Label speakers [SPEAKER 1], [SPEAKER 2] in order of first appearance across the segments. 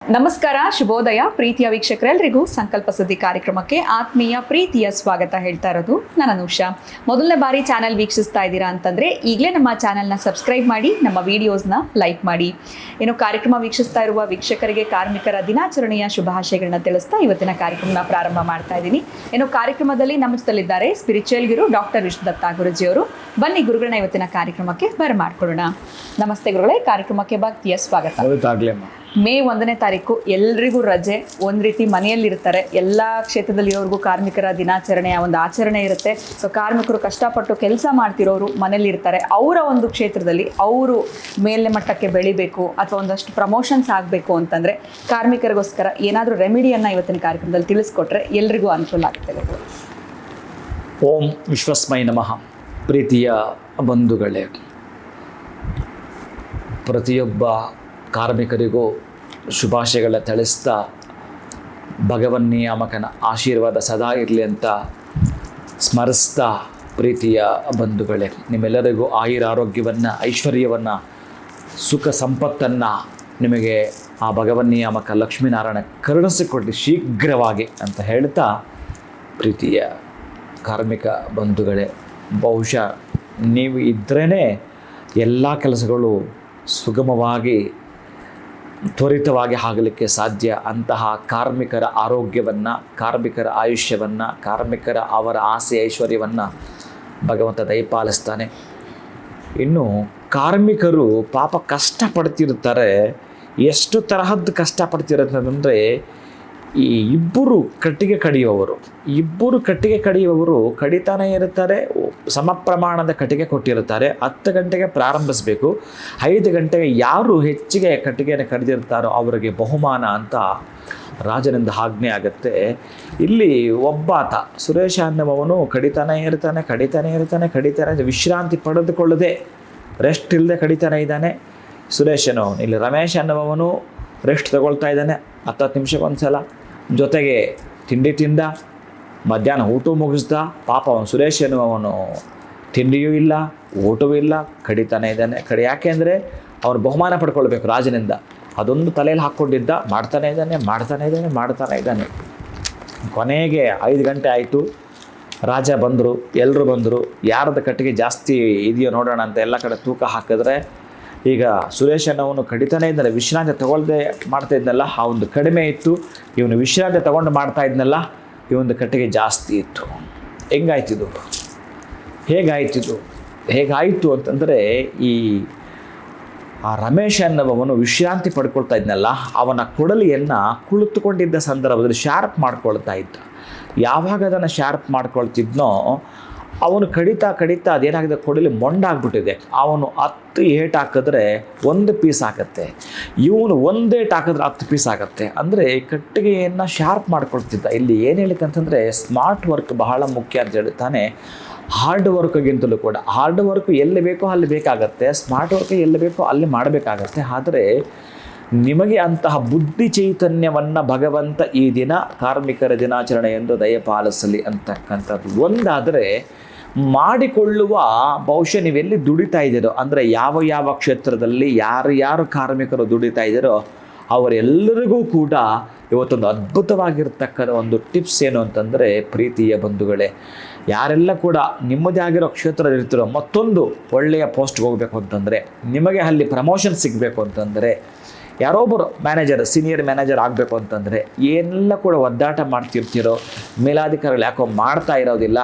[SPEAKER 1] ನಮಸ್ಕಾರ, ಶುಭೋದಯ ಪ್ರೀತಿಯ ವೀಕ್ಷಕರೆಲ್ಲರಿಗೂ ಸಂಕಲ್ಪ ಸುದ್ದಿ ಕಾರ್ಯಕ್ರಮಕ್ಕೆ ಆತ್ಮೀಯ ಪ್ರೀತಿಯ ಸ್ವಾಗತ ಹೇಳ್ತಾ ಇರೋದು ನಾನು ಅನುಷಾ. ಮೊದಲನೇ ಬಾರಿ ಚಾನೆಲ್ ವೀಕ್ಷಿಸ್ತಾ ಇದ್ದೀರಾ ಅಂತಂದರೆ ಈಗಲೇ ನಮ್ಮ ಚಾನೆಲ್ನ ಸಬ್ಸ್ಕ್ರೈಬ್ ಮಾಡಿ, ನಮ್ಮ ವಿಡಿಯೋಸ್ನ ಲೈಕ್ ಮಾಡಿ. ಏನು ಕಾರ್ಯಕ್ರಮ ವೀಕ್ಷಿಸ್ತಾ ಇರುವ ವೀಕ್ಷಕರಿಗೆ ಕಾರ್ಮಿಕರ ದಿನಾಚರಣೆಯ ಶುಭಾಶಯಗಳನ್ನ ತಿಳಿಸ್ತಾ ಇವತ್ತಿನ ಕಾರ್ಯಕ್ರಮನ ಪ್ರಾರಂಭ ಮಾಡ್ತಾ ಇದ್ದೀನಿ. ಏನು ಕಾರ್ಯಕ್ರಮದಲ್ಲಿ ನಮ್ಮ ಜೊತೆಲಿದ್ದಾರೆ ಸ್ಪಿರಿಚುವಲ್ ಗುರು ಡಾಕ್ಟರ್ ವಿಷ್ಣುದತ್ತ ಗುರುಜಿಯವರು. ಬನ್ನಿ ಗುರುಗಳನ್ನ ಇವತ್ತಿನ ಕಾರ್ಯಕ್ರಮಕ್ಕೆ ಬರಮಾಡ್ಕೊಳ್ಳೋಣ. ನಮಸ್ತೆ ಗುರುಗಳೇ, ಕಾರ್ಯಕ್ರಮಕ್ಕೆ ಭಕ್ತಿಯ ಸ್ವಾಗತ. ಮೇ 1ನೇ ತಾರೀಕು ಎಲ್ರಿಗೂ ರಜೆ, ಒಂದು ರೀತಿ ಮನೆಯಲ್ಲಿರ್ತಾರೆ. ಎಲ್ಲ ಕ್ಷೇತ್ರದಲ್ಲಿರೋರ್ಗೂ ಕಾರ್ಮಿಕರ ದಿನಾಚರಣೆಯ ಒಂದು ಆಚರಣೆ ಇರುತ್ತೆ. ಸೊ ಕಾರ್ಮಿಕರು ಕಷ್ಟಪಟ್ಟು ಕೆಲಸ ಮಾಡ್ತಿರೋರು ಮನೇಲಿರ್ತಾರೆ. ಅವರ ಒಂದು ಕ್ಷೇತ್ರದಲ್ಲಿ ಅವರು ಮೇಲ್ನೇ ಮಟ್ಟಕ್ಕೆ ಬೆಳಿಬೇಕು ಅಥವಾ ಒಂದಷ್ಟು ಪ್ರಮೋಷನ್ಸ್ ಆಗಬೇಕು ಅಂತಂದರೆ ಕಾರ್ಮಿಕರಿಗೋಸ್ಕರ ಏನಾದರೂ ರೆಮಿಡಿಯನ್ನು ಇವತ್ತಿನ ಕಾರ್ಯಕ್ರಮದಲ್ಲಿ ತಿಳಿಸ್ಕೊಟ್ರೆ ಎಲ್ರಿಗೂ ಅನುಕೂಲ ಆಗುತ್ತೆ.
[SPEAKER 2] ಓಂ ವಿಶ್ವಸ್ಮೈ ನಮಃ. ಪ್ರೀತಿಯ ಬಂಧುಗಳೇ, ಪ್ರತಿಯೊಬ್ಬ ಕಾರ್ಮಿಕರಿಗೂ ಶುಭಾಶಯಗಳ ತಿಳಿಸ್ತಾ ಭಗವನ್ನಿಯಾಮಕನ ಆಶೀರ್ವಾದ ಸದಾ ಇರಲಿ ಅಂತ ಸ್ಮರಿಸ್ತಾ, ಪ್ರೀತಿಯ ಬಂಧುಗಳೇ, ನಿಮ್ಮೆಲ್ಲರಿಗೂ ಆಯುರಾರೋಗ್ಯವನ್ನು, ಐಶ್ವರ್ಯವನ್ನು, ಸುಖ ಸಂಪತ್ತನ್ನು ನಿಮಗೆ ಆ ಭಗವನ್ನಿಯಾಮಕ ಲಕ್ಷ್ಮೀನಾರಾಯಣ ಕರುಣಿಸಿಕೊಡಲಿ ಶೀಘ್ರವಾಗಿ ಅಂತ ಹೇಳ್ತಾ, ಪ್ರೀತಿಯ ಕಾರ್ಮಿಕ ಬಂಧುಗಳೇ, ಬಹುಶಃ ನೀವು ಇದ್ರೇ ಎಲ್ಲ ಕೆಲಸಗಳು ಸುಗಮವಾಗಿ ತ್ವರಿತವಾಗಿ ಆಗಲಿಕ್ಕೆ ಸಾಧ್ಯ. ಅಂತಹ ಕಾರ್ಮಿಕರ ಆರೋಗ್ಯವನ್ನು, ಕಾರ್ಮಿಕರ ಆಯುಷ್ಯವನ್ನು, ಕಾರ್ಮಿಕರ ಅವರ ಆಸೆ ಐಶ್ವರ್ಯವನ್ನು ಭಗವಂತ ದಯಪಾಲಿಸ್ತಾನೆ. ಇನ್ನು ಕಾರ್ಮಿಕರು ಪಾಪ ಕಷ್ಟಪಡ್ತಿರ್ತಾರೆ. ಎಷ್ಟು ತರಹದ್ದು ಕಷ್ಟಪಡ್ತಿರುತ್ತಂದರೆ, ಈ ಇಬ್ಬರು ಕಟ್ಟಿಗೆ ಕಡಿಯುವವರು ಕಡಿತಾನೆ ಇರ್ತಾರೆ. ಸಮ ಪ್ರಮಾಣದ ಕಟ್ಟಿಗೆ ಕೊಟ್ಟಿರ್ತಾರೆ. 10 ಗಂಟೆಗೆ ಪ್ರಾರಂಭಿಸಬೇಕು. 5 ಗಂಟೆಗೆ ಯಾರು ಹೆಚ್ಚಿಗೆ ಕಟ್ಟಿಗೆಯನ್ನು ಕಡಿದಿರ್ತಾರೋ ಅವರಿಗೆ ಬಹುಮಾನ ಅಂತ ರಾಜನಿಂದ ಆಜ್ಞೆ ಆಗುತ್ತೆ. ಇಲ್ಲಿ ಒಬ್ಬಾತ ಸುರೇಶ ಅನ್ನುವವನು ಕಡಿತಾನೆ ಇರ್ತಾನೆ, ವಿಶ್ರಾಂತಿ ಪಡೆದುಕೊಳ್ಳದೆ ರೆಸ್ಟ್ ಇಲ್ಲದೆ ಕಡಿತಾನೆ ಇದ್ದಾನೆ. ಸುರೇಶನು ಇಲ್ಲಿ ರಮೇಶ್ ಅನ್ನುವವನು ರೆಸ್ಟ್ ತಗೊಳ್ತಾ ಇದ್ದಾನೆ 10 ನಿಮಿಷಕ್ಕೊಂದ್ಸಲ. ಜೊತೆಗೆ ತಿಂಡಿ ತಿಂದ, ಮಧ್ಯಾಹ್ನ ಊಟ ಮುಗಿಸ್ದ. ಪಾಪ ಅವನು ಸುರೇಶ್ ಅನ್ನುವವನು ತಿಂಡಿಯೂ ಇಲ್ಲ, ಊಟವೂ ಇಲ್ಲ, ಕಡಿತಾನೆ ಇದ್ದಾನೆ. ಯಾಕೆಂದರೆ ಅವನು ಬಹುಮಾನ ಪಡ್ಕೊಳ್ಬೇಕು ರಾಜನಿಂದ. ಅದೊಂದು ತಲೆಯಲ್ಲಿ ಹಾಕ್ಕೊಂಡಿದ್ದ. ಮಾಡ್ತಾನೆ ಇದ್ದಾನೆ. ಕೊನೆಗೆ 5 ಗಂಟೆ ಆಯಿತು. ರಾಜ ಬಂದರು, ಎಲ್ಲರೂ ಬಂದರು. ಯಾರ್ದು ಕಟ್ಟಿಗೆ ಜಾಸ್ತಿ ಇದೆಯೋ ನೋಡೋಣ ಅಂತ ಎಲ್ಲ ಕಡೆ ತೂಕ ಹಾಕಿದ್ರೆ, ಈಗ ಸುರೇಶನವನು ಕಡಿತಾನೆ ಇದ್ದಲ್ಲ, ವಿಶ್ರಾಂತಿ ತಗೊಳ್ಳದೆ ಮಾಡ್ತಾ ಇದ್ನಲ್ಲ, ಆ ಒಂದು ಕಡಿಮೆ ಇತ್ತು. ಇವನು ವಿಶ್ರಾಂತಿ ತಗೊಂಡು ಮಾಡ್ತಾ ಇದ್ನಲ್ಲ, ಈ ಒಂದು ಕಟ್ಟಿಗೆ ಜಾಸ್ತಿ ಇತ್ತು. ಹೇಗಾಯಿತು ಅಂತಂದರೆ, ಆ ರಮೇಶ್ ಅನ್ನುವವನು ವಿಶ್ರಾಂತಿ ಪಡ್ಕೊಳ್ತಾ ಇದ್ನಲ್ಲ, ಅವನ ಕೊಡಲಿಯನ್ನು ಕುಳಿತುಕೊಂಡಿದ್ದ ಸಂದರ್ಭದಲ್ಲಿ ಶಾರ್ಪ್ ಮಾಡ್ಕೊಳ್ತಾ ಇದ್ದ. ಯಾವಾಗ ಅದನ್ನು ಶಾರ್ಪ್ ಮಾಡ್ಕೊಳ್ತಿದ್ನೋ, ಅವನು ಕಡಿತಾ ಅದೇನಾಗಿದೆ, ಕೊಡಲಿ ಮೊಂಡಾಗ್ಬಿಟ್ಟಿದೆ. ಅವನು 10 ಏಟು ಹಾಕಿದ್ರೆ 1 ಪೀಸ್ ಆಗುತ್ತೆ, ಇವನು 1 ಏಟು ಹಾಕಿದ್ರೆ 10 ಪೀಸ್ ಆಗುತ್ತೆ. ಅಂದರೆ ಕಟ್ಟಿಗೆಯನ್ನು ಶಾರ್ಪ್ ಮಾಡ್ಕೊಳ್ತಿದ್ದ. ಇಲ್ಲಿ ಏನು ಹೇಳಿಕಂತಂದರೆ, ಸ್ಮಾರ್ಟ್ ವರ್ಕ್ ಬಹಳ ಮುಖ್ಯ ಅಂತ ಹೇಳ್ತಾನೆ. ಹಾರ್ಡ್ ವರ್ಕ್ಗಿಂತಲೂ ಕೂಡ ಹಾರ್ಡ್ ವರ್ಕ್ ಎಲ್ಲಿ ಬೇಕೋ ಅಲ್ಲಿ ಬೇಕಾಗತ್ತೆ, ಸ್ಮಾರ್ಟ್ ವರ್ಕ್ ಎಲ್ಲಿ ಬೇಕೋ ಅಲ್ಲಿ ಮಾಡಬೇಕಾಗತ್ತೆ. ಆದರೆ ನಿಮಗೆ ಅಂತಹ ಬುದ್ಧಿ ಚೈತನ್ಯವನ್ನು ಭಗವಂತ ಈ ದಿನ ಕಾರ್ಮಿಕರ ದಿನಾಚರಣೆ ಎಂದು ದಯಪಾಲಿಸಲಿ ಅಂತಕ್ಕಂಥದ್ದು ಒಂದಾದರೆ, ಮಾಡಿಕೊಳ್ಳುವ ಬಹುಶಃ ನೀವೆಲ್ಲಿ ದುಡಿತಾ ಇದ್ದೀರೋ, ಅಂದರೆ ಯಾವ ಕ್ಷೇತ್ರದಲ್ಲಿ ಯಾರು ಕಾರ್ಮಿಕರು ದುಡಿತಾ ಇದ್ದೀರೋ ಅವರೆಲ್ಲರಿಗೂ ಕೂಡ ಇವತ್ತೊಂದು ಅದ್ಭುತವಾಗಿರ್ತಕ್ಕಂಥ ಒಂದು ಟಿಪ್ಸ್ ಏನು ಅಂತಂದರೆ, ಪ್ರೀತಿಯ ಬಂಧುಗಳೇ, ಯಾರೆಲ್ಲ ಕೂಡ ನಿಮ್ಮದೇ ಆಗಿರೋ ಕ್ಷೇತ್ರದಲ್ಲಿ ಇರ್ತಿರೋ, ಮತ್ತೊಂದು ಒಳ್ಳೆಯ ಪೋಸ್ಟ್ಗೆ ಹೋಗಬೇಕು ಅಂತಂದರೆ, ನಿಮಗೆ ಅಲ್ಲಿ ಪ್ರಮೋಷನ್ ಸಿಗಬೇಕು ಅಂತಂದರೆ, ಯಾರೊಬ್ಬರು ಮ್ಯಾನೇಜರ್, ಸೀನಿಯರ್ ಮ್ಯಾನೇಜರ್ ಆಗಬೇಕು ಅಂತಂದರೆ, ಏನೆಲ್ಲ ಕೂಡ ಒದ್ದಾಟ ಮಾಡ್ತಿರ್ತೀರೋ, ಮೇಲಾಧಿಕಾರಿಗಳು ಯಾಕೋ ಮಾಡ್ತಾ ಇರೋದಿಲ್ಲ,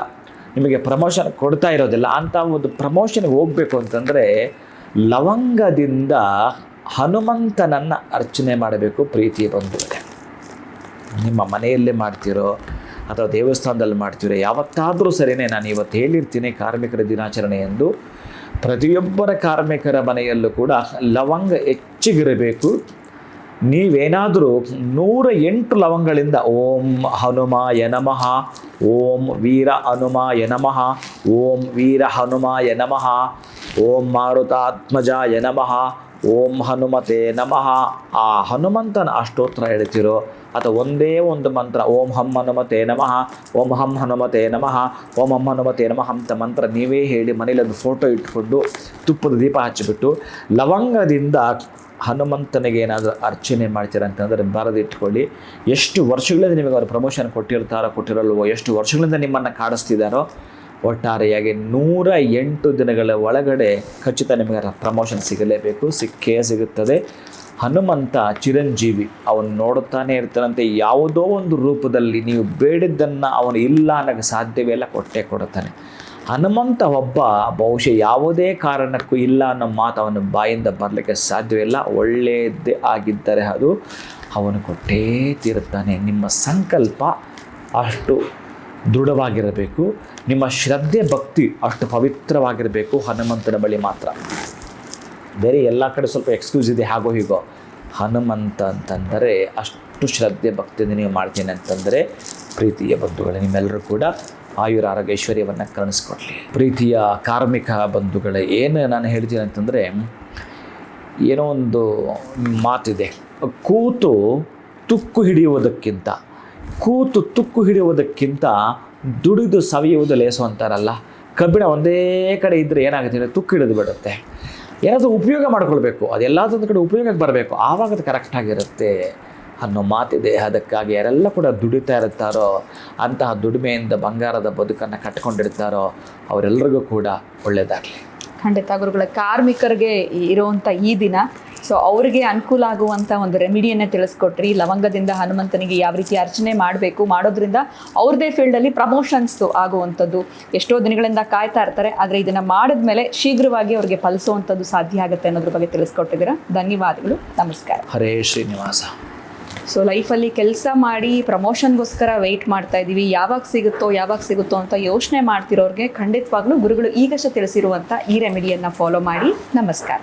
[SPEAKER 2] ನಿಮಗೆ ಪ್ರಮೋಷನ್ ಕೊಡ್ತಾ ಇರೋದಿಲ್ಲ, ಅಂಥ ಒಂದು ಪ್ರಮೋಷನ್ಗೆ ಹೋಗಬೇಕು ಅಂತಂದರೆ ಲವಂಗದಿಂದ ಹನುಮಂತನನ್ನು ಅರ್ಚನೆ ಮಾಡಬೇಕು. ಪ್ರೀತಿಯ ಬಂಧುಗಳೇ, ನಿಮ್ಮ ಮನೆಯಲ್ಲೇ ಮಾಡ್ತಿರೋ ಅಥವಾ ದೇವಸ್ಥಾನದಲ್ಲಿ ಮಾಡ್ತಿರೋ, ಯಾವತ್ತಾದರೂ ಸರಿಯೇ, ನಾನು ಇವತ್ತು ಹೇಳಿರ್ತೀನಿ ಕಾರ್ಮಿಕರ ದಿನಾಚರಣೆ ಎಂದು. ಪ್ರತಿಯೊಬ್ಬರ ಕಾರ್ಮಿಕರ ಮನೆಯಲ್ಲೂ ಕೂಡ ಲವಂಗ ಹೆಚ್ಚಿಗಿರಬೇಕು. ನೀವೇನಾದರೂ 108 ಲವಂಗಳಿಂದ ಓಂ ಹನುಮಾಯ ನಮಃ, ಓಂ ವೀರ ಹನುಮಾಯ ನಮಃ, ಓಂ ವೀರ ಹನುಮಾಯ ನಮಃ, ಓಂ ಮಾರುತಾತ್ಮಜಾಯ ನಮಃ, ಓಂ ಹನುಮತೆ ನಮಃ, ಆ ಹನುಮಂತನ ಅಷ್ಟೋತ್ರ ಹೇಳ್ತಿರೋ, ಅಥವಾ ಒಂದೇ ಒಂದು ಮಂತ್ರ ಓಂ ಹಂ ಹನುಮತೆ ನಮಃ, ಓಂ ಹಂ ಹನುಮತೆ ನಮಃ, ಓಂ ಹಂ ಹನುಮತೆ ನಮಃ ಅಂತ ಮಂತ್ರ ನೀವೇ ಹೇಳಿ ಮನೇಲಿ ಒಂದು ಫೋಟೋ ಇಟ್ಕೊಂಡು ತುಪ್ಪದ ದೀಪ ಹಚ್ಚಿಬಿಟ್ಟು ಲವಂಗದಿಂದ ಹನುಮಂತನಿಗೆ ಏನಾದರೂ ಅರ್ಚನೆ ಮಾಡ್ತೀರ ಅಂತಂದರೆ ಬರೆದಿಟ್ಕೊಳ್ಳಿ. ಎಷ್ಟು ವರ್ಷಗಳಿಂದ ನಿಮಗೆ ಅವರು ಪ್ರಮೋಷನ್ ಕೊಟ್ಟಿರಲ್ವೋ, ಎಷ್ಟು ವರ್ಷಗಳಿಂದ ನಿಮ್ಮನ್ನು ಕಾಡಿಸ್ತಿದ್ದಾರೋ, ಒಟ್ಟಾರೆಯಾಗಿ 108 ದಿನಗಳ ಒಳಗಡೆ ಖಚಿತ ನಿಮಗೆ ಪ್ರಮೋಷನ್ ಸಿಗಲೇಬೇಕು, ಸಿಕ್ಕೇ ಸಿಗುತ್ತದೆ. ಹನುಮಂತ ಚಿರಂಜೀವಿ, ಅವನು ನೋಡುತ್ತಾನೆ ಇರ್ತಾನಂತೆ. ಯಾವುದೋ ಒಂದು ರೂಪದಲ್ಲಿ ನೀವು ಬೇಡಿದ್ದನ್ನು ಅವನು ಇಲ್ಲ ಅನ್ನೋಕ್ಕೆ ಸಾಧ್ಯವೇ ಇಲ್ಲ, ಕೊಟ್ಟೇ ಕೊಡುತ್ತಾನೆ. ಹನುಮಂತ ಒಬ್ಬ ಬಹುಶಃ ಯಾವುದೇ ಕಾರಣಕ್ಕೂ ಇಲ್ಲ ಅನ್ನೋ ಮಾತು ಅವನ ಬಾಯಿಂದ ಬರಲಿಕ್ಕೆ ಸಾಧ್ಯವಿಲ್ಲ. ಒಳ್ಳೆಯದೇ ಆಗಿದ್ದರೆ ಅದು ಅವನು ಕೊಟ್ಟೇ ತೀರುತ್ತಾನೆ. ನಿಮ್ಮ ಸಂಕಲ್ಪ ಅಷ್ಟು ದೃಢವಾಗಿರಬೇಕು, ನಿಮ್ಮ ಶ್ರದ್ಧೆ ಭಕ್ತಿ ಅಷ್ಟು ಪವಿತ್ರವಾಗಿರಬೇಕು ಹನುಮಂತನ ಬಳಿ ಮಾತ್ರ. ಬೇರೆ ಎಲ್ಲ ಕಡೆ ಸ್ವಲ್ಪ ಎಕ್ಸ್ಕ್ಯೂಸ್ ಇದೆ ಹಾಗೋ ಹೀಗೋ. ಹನುಮಂತ ಅಂತಂದರೆ ಅಷ್ಟು ಶ್ರದ್ಧೆ ಭಕ್ತಿಯಿಂದ ನೀವು ಮಾಡ್ತೀನಿ ಅಂತಂದರೆ ಪ್ರೀತಿಯ ಬಂಧುಗಳೇ, ನಿಮ್ಮೆಲ್ಲರೂ ಕೂಡ ಆಯುರ ಆರೋಗ್ಯ ಐಶ್ವರ್ಯವನ್ನು ಕರುಣಿಸ್ಕೊಡ್ಲಿ. ಪ್ರೀತಿಯ ಕಾರ್ಮಿಕ ಬಂಧುಗಳೇ, ಏನು ನಾನು ಹೇಳ್ತೀನಿ ಅಂತಂದರೆ, ಏನೋ ಒಂದು ಮಾತಿದೆ, ಕೂತು ತುಕ್ಕು ಹಿಡಿಯುವುದಕ್ಕಿಂತ ದುಡಿದು ಸವಿಯುವುದು ಲೇಸು ಅಂತಾರಲ್ಲ. ಕಬ್ಬಿಣ ಒಂದೇ ಕಡೆ ಇದ್ದರೆ ಏನಾಗುತ್ತೆ, ತುಕ್ಕು ಹಿಡಿದು ಬಿಡುತ್ತೆ. ಏನಾದರೂ ಉಪಯೋಗ ಮಾಡ್ಕೊಳ್ಬೇಕು, ಅದೆಲ್ಲದೊಂದು ಕಡೆ ಉಪಯೋಗಕ್ಕೆ ಬರಬೇಕು, ಆವಾಗ ಅದು ಕರೆಕ್ಟಾಗಿರುತ್ತೆ ಅನ್ನೋ ಮಾತಿದೆ. ಅದಕ್ಕಾಗಿ ಯಾರೆಲ್ಲ ಕೂಡ ದುಡಿತಾ ಇರ್ತಾರೋ, ಅಂತಹ ದುಡಿಮೆಯಿಂದ ಬಂಗಾರದ ಬದುಕನ್ನು ಕಟ್ಕೊಂಡಿರ್ತಾರೋ ಅವರೆಲ್ಲರಿಗೂ ಕೂಡ ಒಳ್ಳೆಯದಾಗಲಿ.
[SPEAKER 1] ಖಂಡಿತ ಗುರುಗಳ, ಕಾರ್ಮಿಕರಿಗೆ ಇರುವಂಥ ಈ ದಿನ ಸೊ ಅವರಿಗೆ ಅನುಕೂಲ ಆಗುವಂಥ ಒಂದು ರೆಮಿಡಿಯನ್ನೇ ತಿಳಿಸ್ಕೊಟ್ರಿ. ಲವಂಗದಿಂದ ಹನುಮಂತನಿಗೆ ಯಾವ ರೀತಿ ಅರ್ಚನೆ ಮಾಡಬೇಕು, ಮಾಡೋದ್ರಿಂದ ಅವ್ರದ್ದೇ ಫೀಲ್ಡಲ್ಲಿ ಪ್ರಮೋಷನ್ಸ್ ಆಗುವಂಥದ್ದು. ಎಷ್ಟೋ ದಿನಗಳಿಂದ ಕಾಯ್ತಾ ಇರ್ತಾರೆ, ಆದರೆ ಇದನ್ನು ಮಾಡಿದ್ಮೇಲೆ ಶೀಘ್ರವಾಗಿ ಅವ್ರಿಗೆ ಫಲಿಸುವಂಥದ್ದು ಸಾಧ್ಯ ಆಗುತ್ತೆ ಅನ್ನೋದ್ರ ಬಗ್ಗೆ ತಿಳಿಸ್ಕೊಟ್ಟಿದ್ದೀರಾ. ಧನ್ಯವಾದಗಳು, ನಮಸ್ಕಾರ.
[SPEAKER 2] ಹರೇ ಶ್ರೀನಿವಾಸ.
[SPEAKER 1] ಸೊ ಲೈಫಲ್ಲಿ ಕೆಲಸ ಮಾಡಿ ಪ್ರಮೋಷನ್ಗೋಸ್ಕರ ವೆಯ್ಟ್ ಮಾಡ್ತಾ ಇದ್ದೀವಿ, ಯಾವಾಗ ಸಿಗುತ್ತೋ ಅಂತ ಯೋಚನೆ ಮಾಡ್ತಿರೋರಿಗೆ ಖಂಡಿತವಾಗ್ಲೂ ಗುರುಗಳು ಈಗಷ್ಟೇ ತಿಳಿಸಿರುವಂಥ ಈ ರೆಮಿಡಿಯನ್ನು ಫಾಲೋ ಮಾಡಿ. ನಮಸ್ಕಾರ.